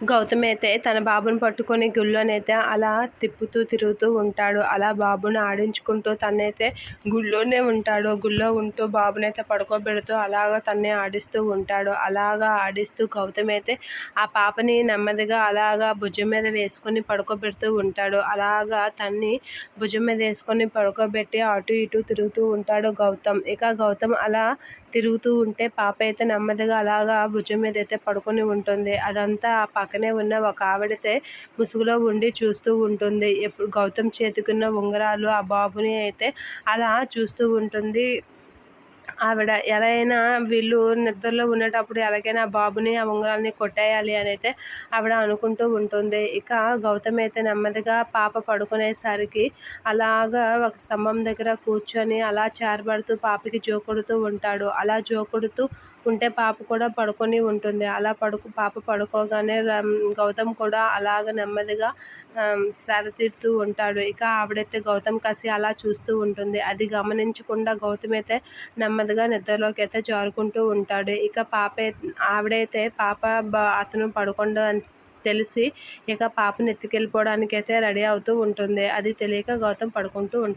గౌతమ్ అయితే తన బాబుని పట్టుకొని గుళ్ళోనైతే అలా తిరుగుతూ ఉంటాడు. అలా బాబుని ఆడించుకుంటూ తనైతే గుళ్ళోనే ఉంటాడు. గుళ్ళో ఉంటూ బాబునైతే పడుకోబెడుతూ అలాగా తన్నే ఆడిస్తూ ఉంటాడు. అలాగా ఆడిస్తూ గౌతమ్ అయితే ఆ పాపని నెమ్మదిగా అలాగా భుజం మీద వేసుకొని పడుకోబెడుతూ ఉంటాడు. అలాగా తన్ని భుజం మీద వేసుకొని పడుకోబెట్టి అటు ఇటు తిరుగుతూ ఉంటాడు గౌతమ్. ఇక గౌతమ్ అలా తిరుగుతూ ఉంటే పాప అయితే నెమ్మదిగా అలాగా భుజం మీద అయితే పడుకొని ఉంటుంది. అదంతా ఆ పక్కనే ఉన్న ఒక ఆవిడైతే ముసుగులో ఉండి చూస్తూ ఉంటుంది. ఎప్పుడు గౌతమ్ చేతికున్న ఉంగరాలు ఆ బాబుని అయితే అలా చూస్తూ ఉంటుంది ఆవిడ. ఎలా అయినా వీళ్ళు నిద్రలో ఉండేటప్పుడు ఎలాగైనా బాబుని ఆ ఉంగరాలని కొట్టేయాలి అని అయితే ఆవిడ అనుకుంటూ ఉంటుంది. ఇక గౌతమ్ అయితే నెమ్మదిగా పాప పడుకునేసరికి అలాగా ఒక స్తంభం దగ్గర కూర్చొని అలా చేరబడుతూ పాపకి జోకొడుతూ ఉంటాడు. అలా జోకొడుతూ ఉంటే పాప కూడా పడుకొని ఉంటుంది. అలా పాప పడుకోగానే గౌతమ్ కూడా అలాగ నెమ్మదిగా సేద తీరుతూ ఉంటాడు. ఇక ఆవిడైతే గౌతమ్ కాసి అలా చూస్తూ ఉంటుంది. అది గమనించకుండా గౌతమ్ అయితే నెమ్మదిగా నిద్రలోకి అయితే జారుకుంటూ ఉంటాడు. ఇక ఆవిడైతే అతను పడుకోండు అని తెలిసి ఇక పాపను ఎత్తుకెళ్ళిపోవడానికి అయితే రెడీ అవుతూ ఉంటుంది. అది తెలియక గౌతమ్ పడుకుంటూ ఉంటాడు.